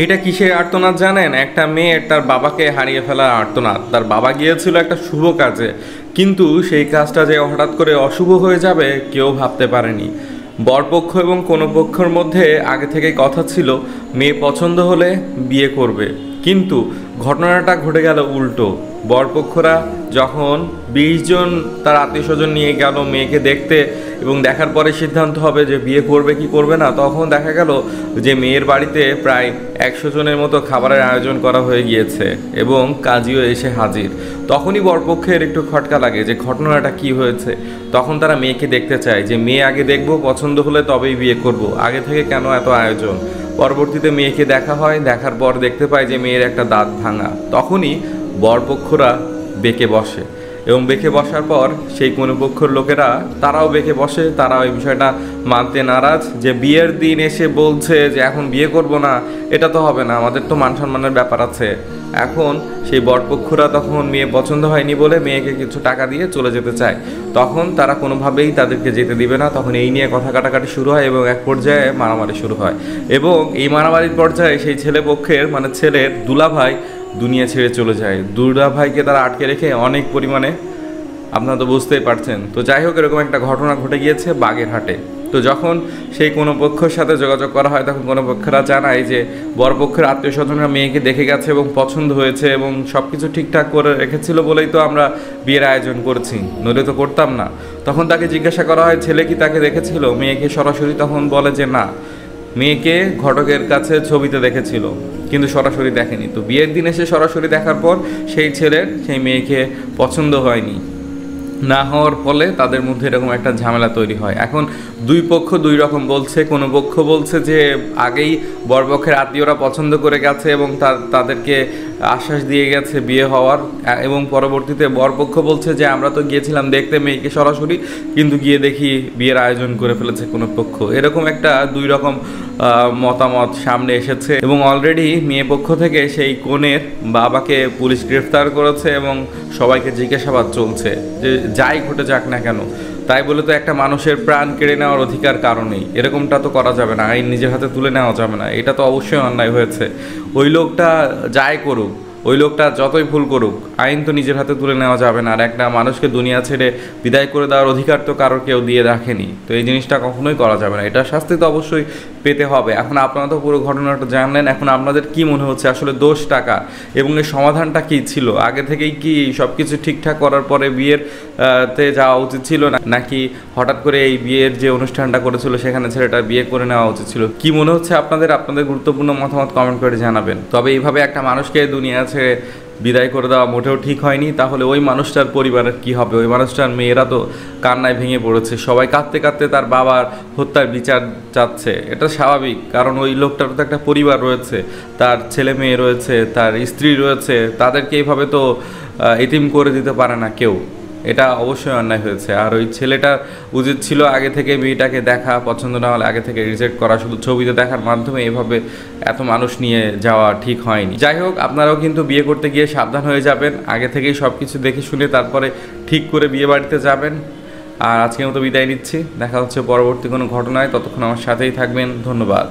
এটা কিসের আর্তনাদ জানেন? একটা মেয়ের তার বাবাকে হারিয়ে ফেলার আর্তনাদ। তার বাবা গিয়েছিল একটা শুভ কাজে, কিন্তু সেই কাজটা যে হঠাৎ করে অশুভ হয়ে যাবে কেউ ভাবতে পারেনি। বরপক্ষ এবং কোনো পক্ষের মধ্যে আগে থেকেই কথা ছিল মেয়ে পছন্দ হলে বিয়ে করবে, কিন্তু ঘটনাটা ঘটে গেল উল্টো। বরপক্ষরা যখন 20 জন তার আত্মীয় স্বজন নিয়ে গেল মেয়েকে দেখতে এবং দেখার পরে সিদ্ধান্ত হবে যে বিয়ে করবে কি করবে না, তখন দেখা গেল যে মেয়ের বাড়িতে প্রায় 100 জনের মতো খাবারের আয়োজন করা হয়ে গিয়েছে এবং কাজীও এসে হাজির। তখনই বরপক্ষের একটু খটকা লাগে যে ঘটনাটা কি হয়েছে। তখন তারা মেয়েকে দেখতে চায় যে মেয়ে আগে দেখবো, পছন্দ হলে তবেই বিয়ে করব, আগে থেকে কেন এত আয়োজন। পরবর্তীতে মেয়েকে দেখা হয়, দেখার পর দেখতে পায় যে মেয়ের একটা দাঁত ভাঙা। তখনই বরপক্ষরা বেঁকে বসে এবং বেঁকে বসার পর সেই কোনো পক্ষের লোকেরা তারাও বেঁকে বসে। তারাও এই বিষয়টা মানতে নারাজ যে বিয়ের দিন এসে বলছে যে এখন বিয়ে করব না, এটা তো হবে না, আমাদের তো মান সম্মানের ব্যাপার আছে। এখন সেই বরপক্ষরা তখন মেয়ে পছন্দ হয়নি বলে মেয়েকে কিছু টাকা দিয়ে চলে যেতে চায়। তখন তারা কোনোভাবেই তাদেরকে যেতে দিবে না। তখন এই নিয়ে কথা কাটাকাটি শুরু হয় এবং এক পর্যায়ে মারামারি শুরু হয় এবং এই মারামারির পর্যায়ে সেই ছেলে পক্ষের মানে ছেলের দুলাভাই দুনিয়া ছেড়ে চলে যায়। দুলাভাইকে তারা আটকে রেখে অনেক পরিমাণে, আপনারা তো বুঝতেই পারছেন। তো যাই হোক, এরকম একটা ঘটনা ঘটে গিয়েছে বাগেরহাটে। তো যখন সেই কোনো পক্ষের সাথে যোগাযোগ করা হয় তখন কোনো পক্ষরা জানায় যে বরপক্ষের আত্মীয় স্বজনরা মেয়েকে দেখে গেছে এবং পছন্দ হয়েছে এবং সব কিছু ঠিকঠাক করে রেখেছিল বলেই তো আমরা বিয়ের আয়োজন করেছি, নইলে তো করতাম না। তখন তাকে জিজ্ঞাসা করা হয় ছেলে কি তাকে দেখেছিল, মেয়েকে সরাসরি তখন বলে যে না, মেয়েকে ঘটকের কাছে ছবিতে দেখেছিল কিন্তু সরাসরি দেখেনি। তো বিয়ের দিন এসে সরাসরি দেখার পর সেই ছেলের সেই মেয়েকে পছন্দ হয়নি, না হওয়ার ফলে তাদের মধ্যে এরকম একটা ঝামেলা তৈরি হয়। এখন দুই পক্ষ দুই রকম বলছে। কোনো পক্ষ বলছে যে আগেই বরপক্ষের আত্মীয়রা পছন্দ করে গেছে এবং তাদেরকে আশ্বাস দিয়ে গেছে বিয়ে হওয়ার, এবং পরবর্তীতে বরপক্ষ বলছে যে আমরা তো গিয়েছিলাম দেখতে মেয়েকে সরাসরি, কিন্তু গিয়ে দেখি বিয়ের আয়োজন করে ফেলেছে কোনো পক্ষ। এরকম একটা দুই রকম মতামত সামনে এসেছে এবং অলরেডি মেয়ে পক্ষ থেকে সেই কনের বাবাকে পুলিশ গ্রেফতার করেছে এবং সবাইকে জিজ্ঞাসাবাদ চলছে যে যাই ঘটে যাক না কেন, তাই বলে তো একটা মানুষের প্রাণ কেড়ে নেওয়ার অধিকার কারণেই, এরকমটা তো করা যাবে না, আইন নিজের হাতে তুলে নেওয়া যাবে না, এটা তো অবশ্যই অন্যায় হয়েছে। ওই লোকটা যাই করুক, ওই লোকটা যতই ভুল করুক, আইন তো নিজের হাতে তুলে নেওয়া যাবে না। আর একটা মানুষকে দুনিয়া ছেড়ে বিদায় করে দেওয়ার অধিকার তো কারোর কেউ দিয়ে রাখেনি। তো এই জিনিসটা কখনোই করা যাবে না, এটা শাস্তি তো অবশ্যই পেতে হবে। এখন আপনারা তো পুরো ঘটনাটা জানলেন, এখন আপনাদের কি মনে হচ্ছে আসলে দোষ টাকা এবং এর সমাধানটা কী ছিল? আগে থেকেই কি সব কিছু ঠিকঠাক করার পরে বিয়ের তে যাওয়া উচিত ছিল, নাকি হঠাৎ করে এই বিয়ের যে অনুষ্ঠানটা করেছিল সেখানে ছেলেটা বিয়ে করে নেওয়া উচিত ছিল? কি মনে হচ্ছে আপনাদের? আপনাদের গুরুত্বপূর্ণ মতামত কমেন্ট করে জানাবেন। তবে এইভাবে একটা মানুষকে দুনিয়া ছেড়ে বিদায় করে দেওয়া মোটেও ঠিক হয়নি। তাহলে ওই মানুষটার পরিবারের কি হবে? ওই মানুষটার মেয়েরা তো কান্নায় ভেঙে পড়েছে, সবাই কাঁদতে কাঁদতে তার বাবার হত্যার বিচার চাচ্ছে। এটা স্বাভাবিক, কারণ ওই লোকটার তো একটা পরিবার রয়েছে, তার ছেলে মেয়ে রয়েছে, তার স্ত্রী রয়েছে, তাদেরকে এইভাবে তো এতিম করে দিতে পারে না কেউ। এটা অবশ্যই অন্যায় হয়েছে। আর ওই ছেলেটার উচিত ছিল আগে থেকে মেয়েটাকে দেখা, পছন্দ না হলে আগে থেকে রিজেক্ট করা। শুধু ছবিতে দেখার মাধ্যমে এভাবে এত মানুষ নিয়ে যাওয়া ঠিক হয়নি। যাই হোক, আপনারাও কিন্তু বিয়ে করতে গিয়ে সাবধান হয়ে যাবেন, আগে থেকেই সব কিছু দেখে শুনে তারপরে ঠিক করে বিয়ে বাড়িতে যাবেন। আর আজকের মতো বিদায় নিচ্ছি, দেখা হচ্ছে পরবর্তী কোনো ঘটনায়। ততক্ষণ আমার সাথেই থাকবেন, ধন্যবাদ।